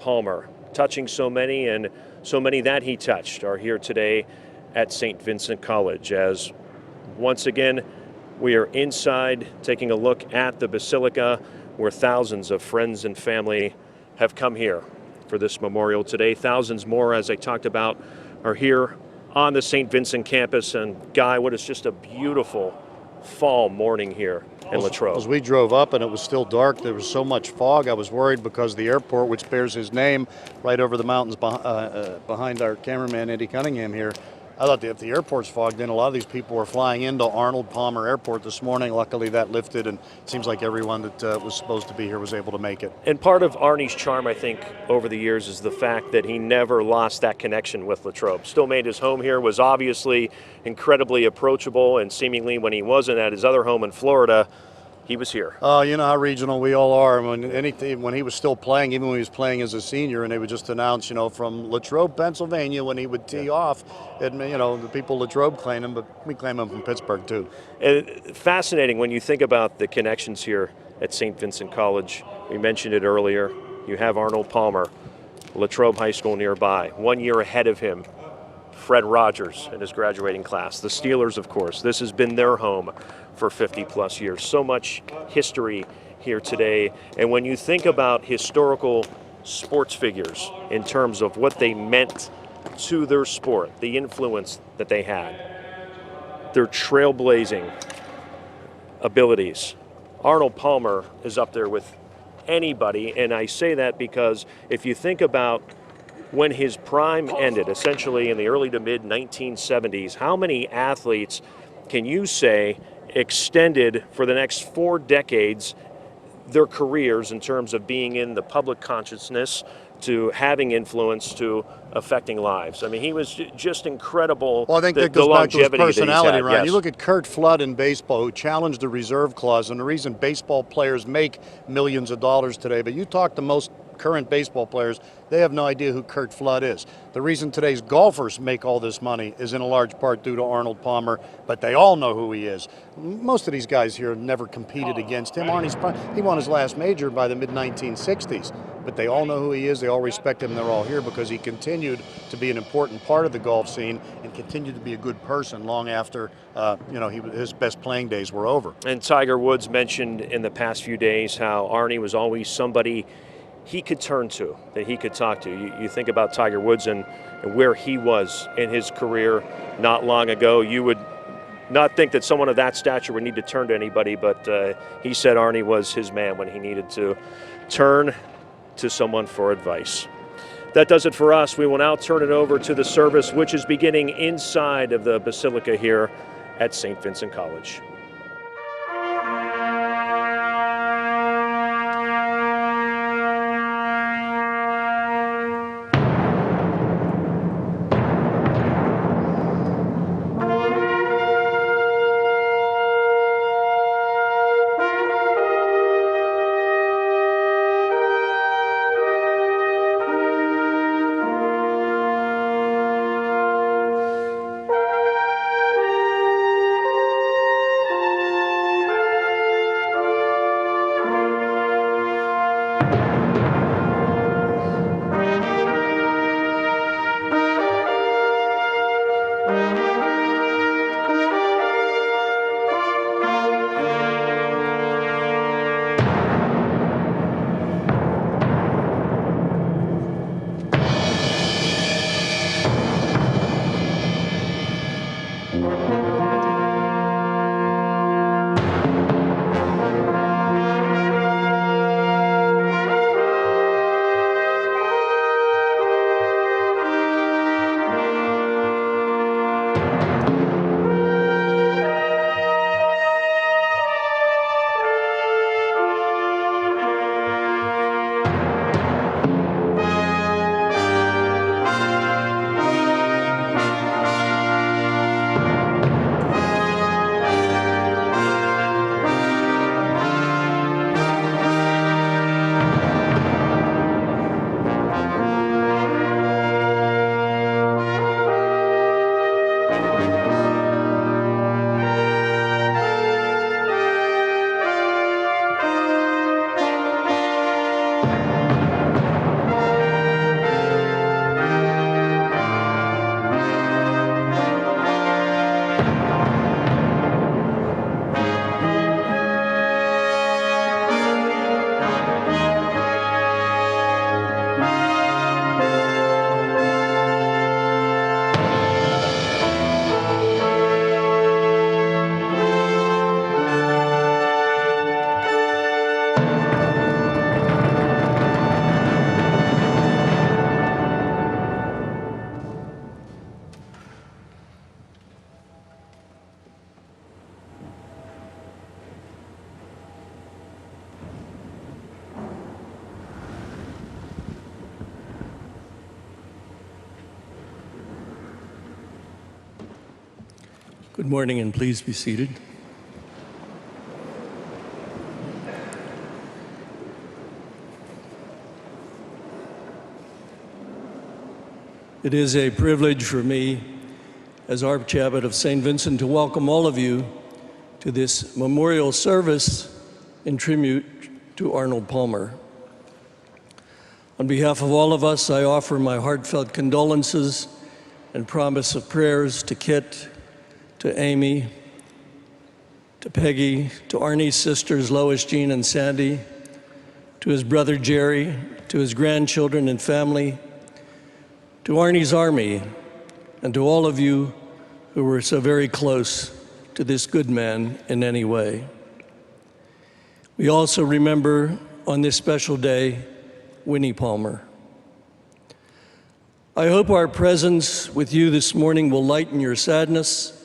Palmer, touching so many, and so many that he touched are here today at St. Vincent College, as once again we are inside taking a look at the Basilica, where thousands of friends and family have come here for this memorial today. Thousands more, as I talked about, are here on the St. Vincent campus. And Guy, what is just a beautiful fall morning here in Latrobe. As we drove up and it was still dark, there was so much fog, I was worried because the airport, which bears his name right over the mountains behind our cameraman Eddie Cunningham here, I thought if the airport's fogged in, a lot of these people were flying into Arnold Palmer Airport this morning. Luckily that lifted, and it seems like everyone that was supposed to be here was able to make it. And part of Arnie's charm, I think, over the years is the fact that he never lost that connection with Latrobe. Still made his home here, was obviously incredibly approachable, and seemingly when he wasn't at his other home in Florida, he was here. Oh, you know how regional we all are. When he was still playing, even when he was playing as a senior, and they would just announce, from Latrobe, Pennsylvania, when he would tee off, and the people Latrobe claim him, but we claim him from Pittsburgh too. Fascinating when you think about the connections here at St. Vincent College. We mentioned it earlier. You have Arnold Palmer, Latrobe High School nearby. 1 year ahead of him, Fred Rogers in his graduating class. The Steelers, of course. This has been their home for 50 plus years. So much history here today. And when you think about historical sports figures in terms of what they meant to their sport, the influence that they had, their trailblazing abilities, Arnold Palmer is up there with anybody. And I say that because if you think about when his prime ended, essentially in the early to mid 1970s, how many athletes can you say extended for the next 4 decades their careers in terms of being in the public consciousness, to having influence, to affecting lives? I mean, he was just incredible. Well, I think that goes back to his personality, Ryan. Yes. You look at Curt Flood in baseball, who challenged the reserve clause, and the reason baseball players make millions of dollars today, but you talk to most current baseball players, they have no idea who Curt Flood is. The reason today's golfers make all this money is in a large part due to Arnold Palmer, but they all know who he is. Most of these guys here never competed against him. He won his last major by the mid-1960s, but they all know who he is, they all respect him, and they're all here because he continued to be an important part of the golf scene and continued to be a good person long after his best playing days were over. And Tiger Woods mentioned in the past few days how Arnie was always somebody he could turn to, that he could talk to. You think about Tiger Woods and where he was in his career not long ago. You would not think that someone of that stature would need to turn to anybody, but he said Arnie was his man when he needed to turn to someone for advice. That does it for us. We will now turn it over to the service, which is beginning inside of the Basilica here at St. Vincent College. Good morning, and please be seated. It is a privilege for me, as Archbishop of St. Vincent, to welcome all of you to this memorial service in tribute to Arnold Palmer. On behalf of all of us, I offer my heartfelt condolences and promise of prayers to Kit, to Amy, to Peggy, to Arnie's sisters Lois, Jean, and Sandy, to his brother Jerry, to his grandchildren and family, to Arnie's Army, and to all of you who were so very close to this good man in any way. We also remember on this special day, Winnie Palmer. I hope our presence with you this morning will lighten your sadness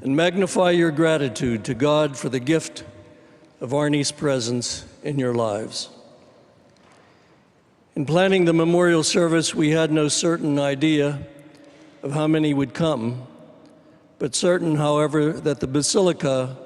and magnify your gratitude to God for the gift of Arnie's presence in your lives. In planning the memorial service, we had no certain idea of how many would come, but certain, however, that the Basilica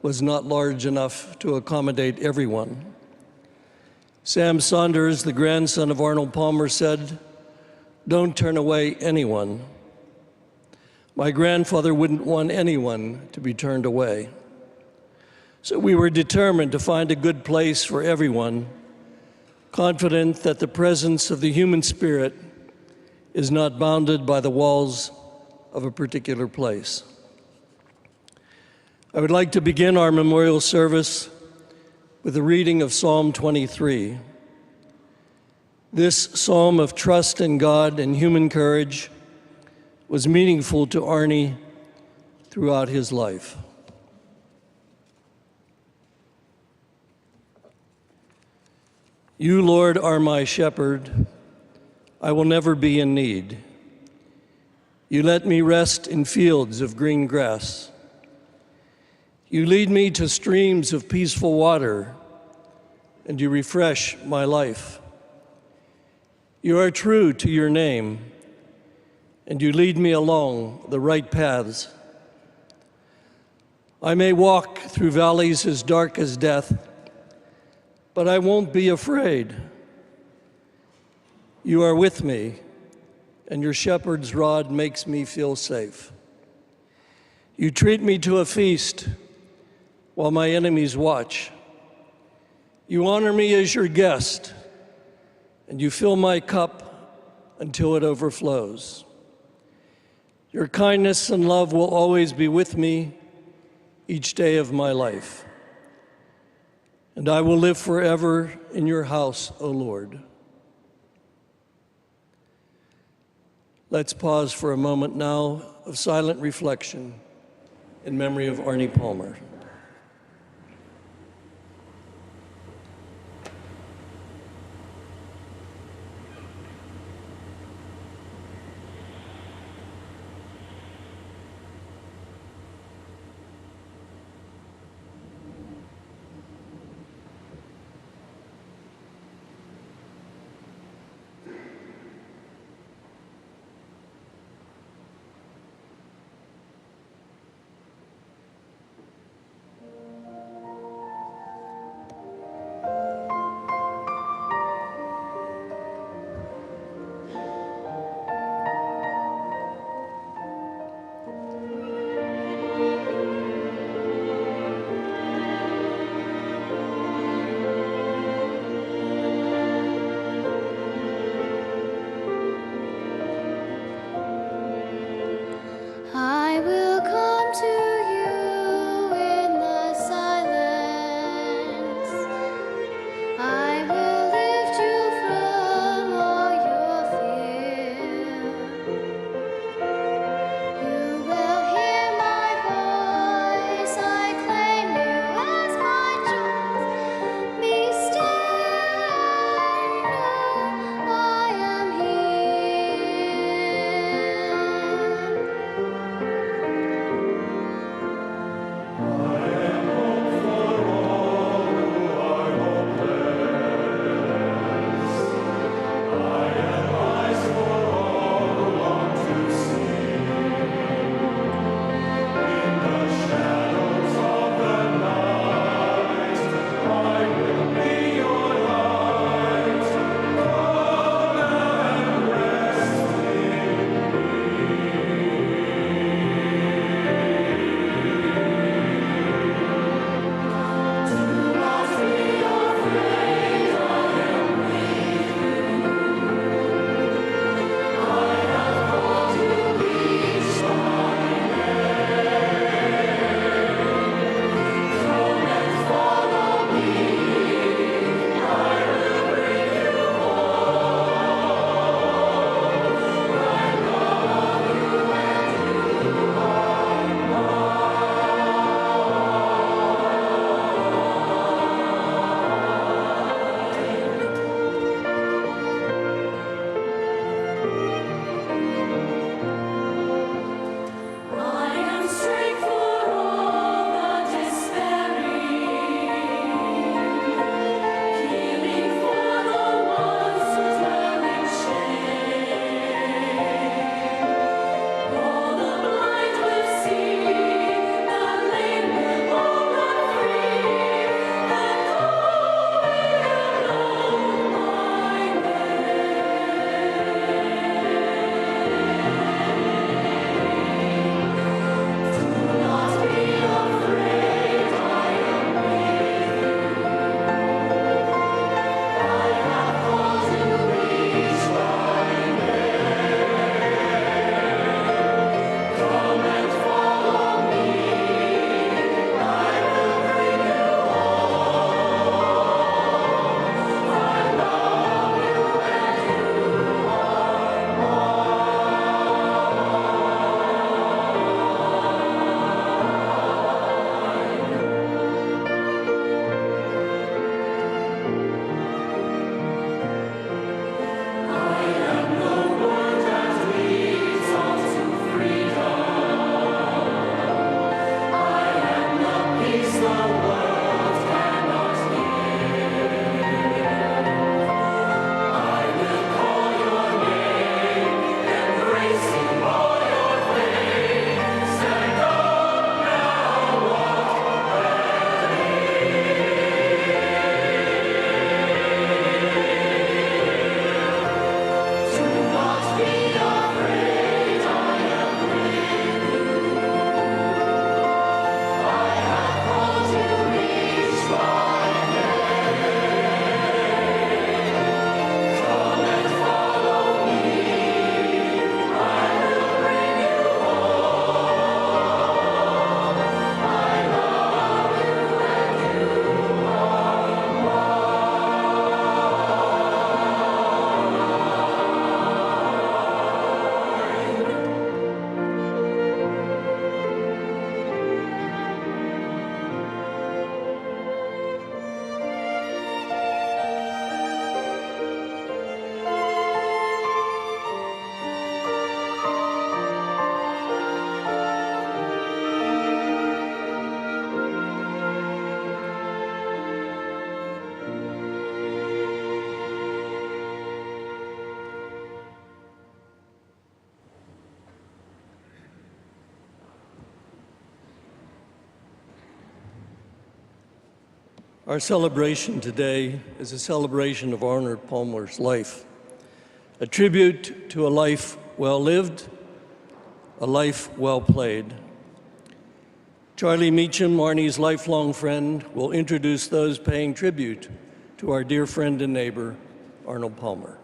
was not large enough to accommodate everyone. Sam Saunders, the grandson of Arnold Palmer, said, "Don't turn away anyone." My grandfather wouldn't want anyone to be turned away. So we were determined to find a good place for everyone, confident that the presence of the human spirit is not bounded by the walls of a particular place. I would like to begin our memorial service with a reading of Psalm 23. This psalm of trust in God and human courage was meaningful to Arnie throughout his life. You, Lord, are my shepherd. I will never be in need. You let me rest in fields of green grass. You lead me to streams of peaceful water, and you refresh my life. You are true to your name, and you lead me along the right paths. I may walk through valleys as dark as death, but I won't be afraid. You are with me, and your shepherd's rod makes me feel safe. You treat me to a feast while my enemies watch. You honor me as your guest, and you fill my cup until it overflows. Your kindness and love will always be with me each day of my life. And I will live forever in your house, O Lord. Let's pause for a moment now of silent reflection in memory of Arnie Palmer. Our celebration today is a celebration of Arnold Palmer's life, a tribute to a life well lived, a life well played. Charlie Meacham, Arnie's lifelong friend, will introduce those paying tribute to our dear friend and neighbor, Arnold Palmer.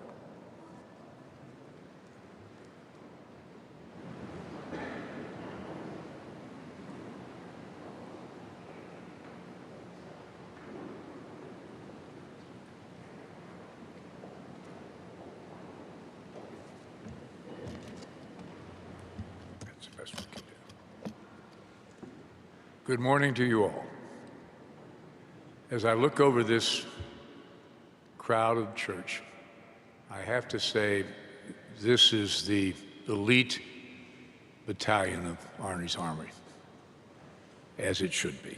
Good morning to you all. As I look over this crowded church, I have to say this is the elite battalion of Arnie's Army, as it should be.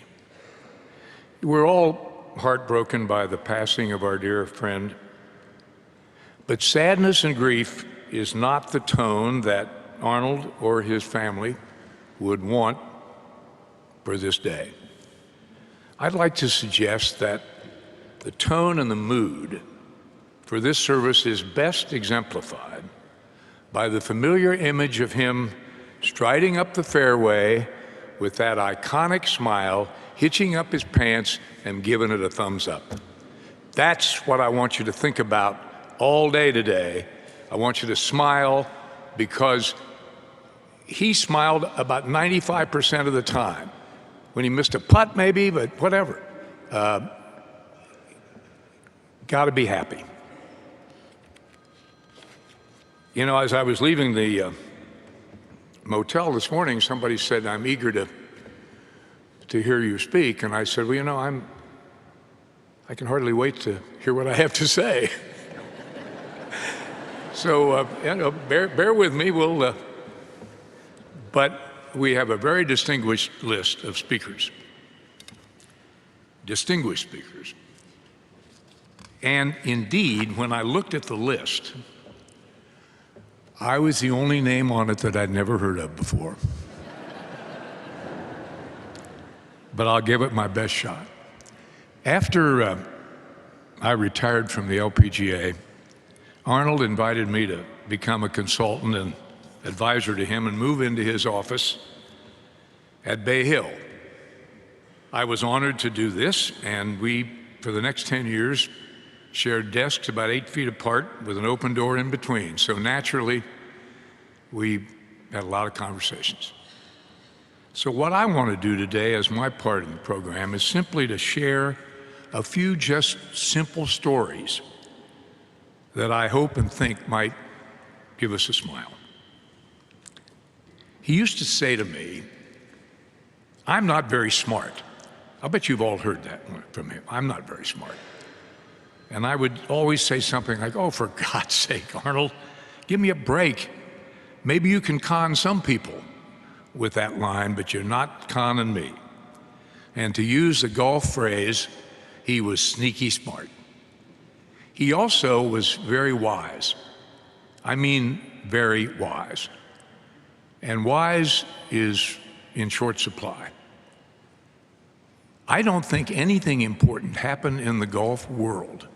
We're all heartbroken by the passing of our dear friend, but sadness and grief is not the tone that Arnold or his family would want for this day. I'd like to suggest that the tone and the mood for this service is best exemplified by the familiar image of him striding up the fairway with that iconic smile, hitching up his pants and giving it a thumbs up. That's what I want you to think about all day today. I want you to smile, because he smiled about 95% of the time. When he missed a putt, maybe, but whatever. Got to be happy. You know, as I was leaving the motel this morning, somebody said, "I'm eager to hear you speak." And I said, "Well, you know, I can hardly wait to hear what I have to say." So, you know, bear with me. But we have a very distinguished list of speakers. Distinguished speakers. And indeed, when I looked at the list, I was the only name on it that I'd never heard of before. But I'll give it my best shot. After I retired from the LPGA, Arnold invited me to become a consultant and advisor to him and move into his office at Bay Hill. I was honored to do this, and we, for the next 10 years, shared desks about 8 feet apart with an open door in between. So naturally, we had a lot of conversations. So what I want to do today as my part of the program is simply to share a few just simple stories that I hope and think might give us a smile. He used to say to me, "I'm not very smart." I bet you've all heard that from him. "I'm not very smart." And I would always say something like, "Oh, for God's sake, Arnold, give me a break. Maybe you can con some people with that line, but you're not conning me." And to use the golf phrase, he was sneaky smart. He also was very wise. I mean, very wise. And wise is in short supply. I don't think anything important happened in the golf world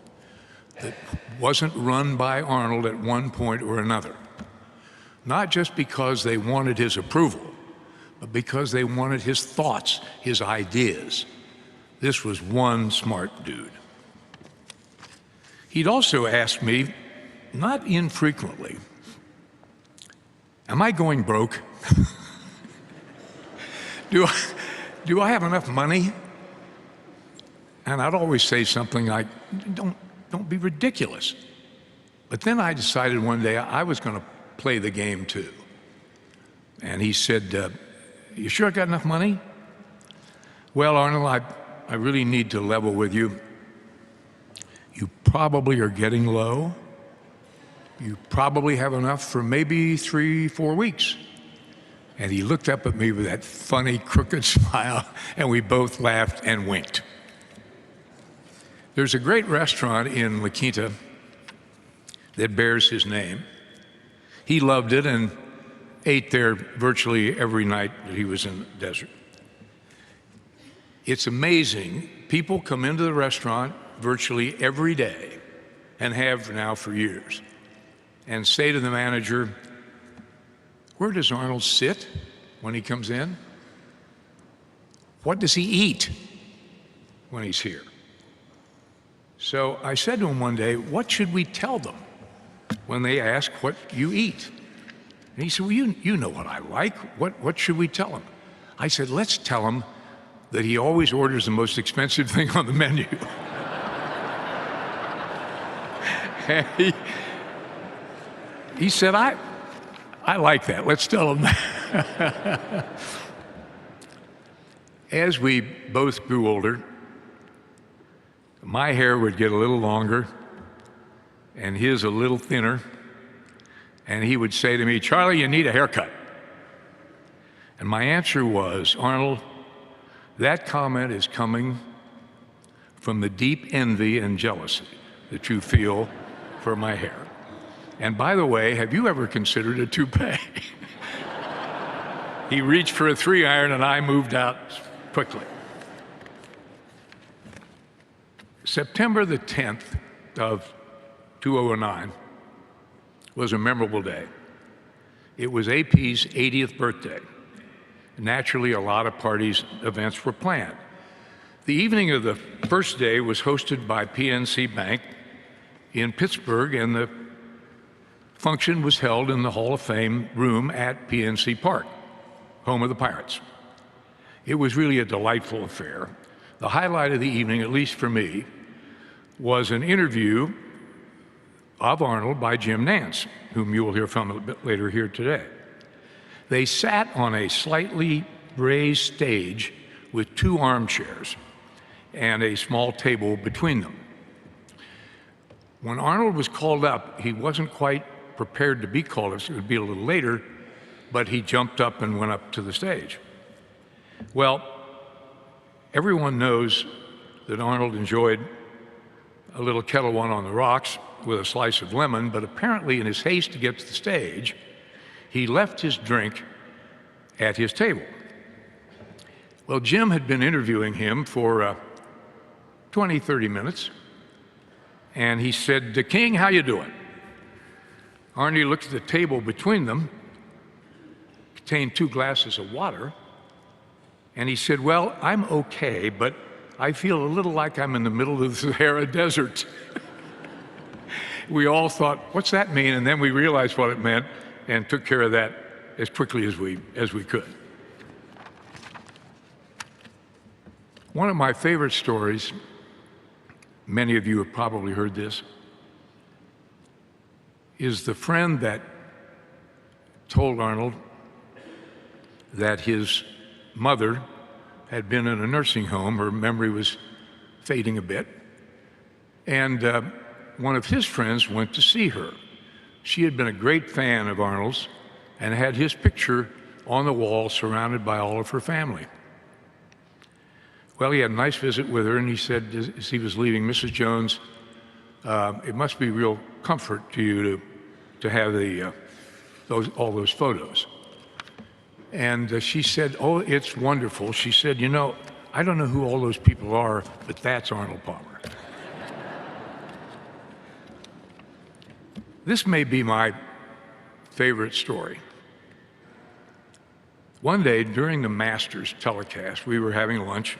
that wasn't run by Arnold at one point or another. Not just because they wanted his approval, but because they wanted his thoughts, his ideas. This was one smart dude. He'd also ask me, not infrequently, "Am I going broke? Do I have enough money?" And I'd always say something like, don't be ridiculous. But then I decided one day I was going to play the game too. And he said, "You sure I got enough money?" "Well, Arnold, I really need to level with you. You probably are getting low. You probably have enough for maybe 3-4 weeks." And he looked up at me with that funny, crooked smile, and we both laughed and winked. There's a great restaurant in La Quinta that bears his name. He loved it and ate there virtually every night that he was in the desert. It's amazing people come into the restaurant virtually every day, and have now for years, and say to the manager, "Where does Arnold sit when he comes in? What does he eat when he's here?" So I said to him one day, "What should we tell them when they ask what you eat?" And he said, "Well, you know what I like. What should we tell them?" I said, "Let's tell them that he always orders the most expensive thing on the menu." And he said, I like that. Let's tell him that. As we both grew older, my hair would get a little longer and his a little thinner. And he would say to me, "Charlie, you need a haircut." And my answer was, "Arnold, that comment is coming from the deep envy and jealousy that you feel for my hair. And by the way, have you ever considered a toupee?" He reached for a 3-iron and I moved out quickly. September the 10th of 2009 was a memorable day. It was AP's 80th birthday. Naturally, a lot of parties, events were planned. The evening of the first day was hosted by PNC Bank in Pittsburgh, and the function was held in the Hall of Fame room at PNC Park, home of the Pirates. It was really a delightful affair. The highlight of the evening, at least for me, was an interview of Arnold by Jim Nantz, whom you will hear from a bit later here today. They sat on a slightly raised stage with 2 armchairs and a small table between them. When Arnold was called up, he wasn't quite prepared to be called up, so it would be a little later, but he jumped up and went up to the stage. Well, everyone knows that Arnold enjoyed a little Kettle One on the rocks with a slice of lemon, but apparently in his haste to get to the stage, he left his drink at his table. Well, Jim had been interviewing him for 20, 30 minutes, and he said, "King, how you doing?" Arnie looked at the table between them, contained 2 glasses of water, and he said, "Well, I'm okay, but I feel a little like I'm in the middle of the Sahara Desert." We all thought, what's that mean? And then we realized what it meant and took care of that as quickly as we could. One of my favorite stories, many of you have probably heard this, is the friend that told Arnold that his mother had been in a nursing home. Her memory was fading a bit. And one of his friends went to see her. She had been a great fan of Arnold's and had his picture on the wall surrounded by all of her family. Well, he had a nice visit with her, and he said as he was leaving, "Mrs. Jones, it must be real comfort to you to have all those photos." And she said, "Oh, it's wonderful." She said, "You know, I don't know who all those people are, but that's Arnold Palmer." This may be my favorite story. One day during the Masters telecast, we were having lunch.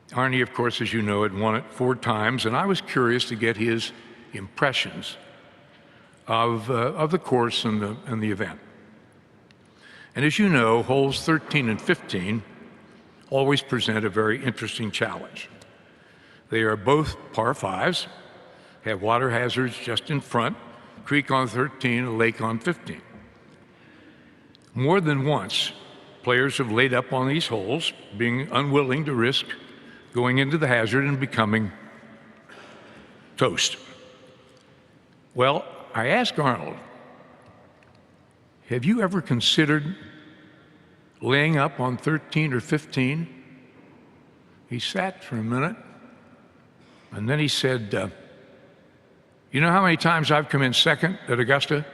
Arnie, of course, as you know, had won it 4 times, and I was curious to get his impressions of the course and the event. And as you know, holes 13 and 15 always present a very interesting challenge. They are both par 5s, have water hazards just in front, creek on 13, a lake on 15. More than once, players have laid up on these holes, being unwilling to risk going into the hazard and becoming toast. Well, I asked Arnold, "Have you ever considered laying up on 13 or 15? He sat for a minute, and then he said, "You know how many times I've come in second at Augusta?"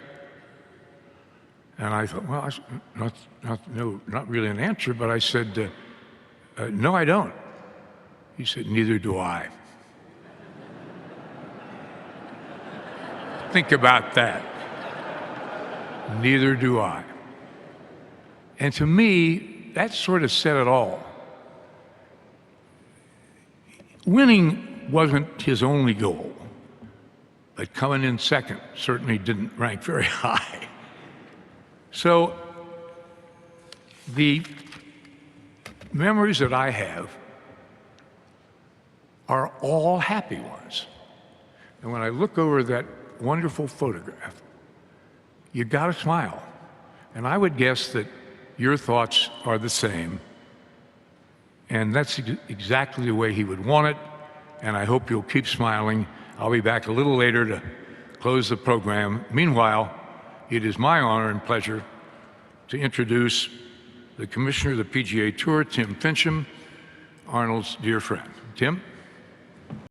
And I thought, well, that's not really an answer, but I said, "No, I don't." He said, "Neither do I." Think about that. Neither do I. And to me, that sort of said it all. Winning wasn't his only goal, but coming in second certainly didn't rank very high. So the memories that I have are all happy ones. And when I look over that wonderful photograph, you gotta smile. And I would guess that your thoughts are the same. And that's exactly the way he would want it. And I hope you'll keep smiling. I'll be back a little later to close the program. Meanwhile, it is my honor and pleasure to introduce the Commissioner of the PGA Tour, Tim Finchem, Arnold's dear friend. Tim?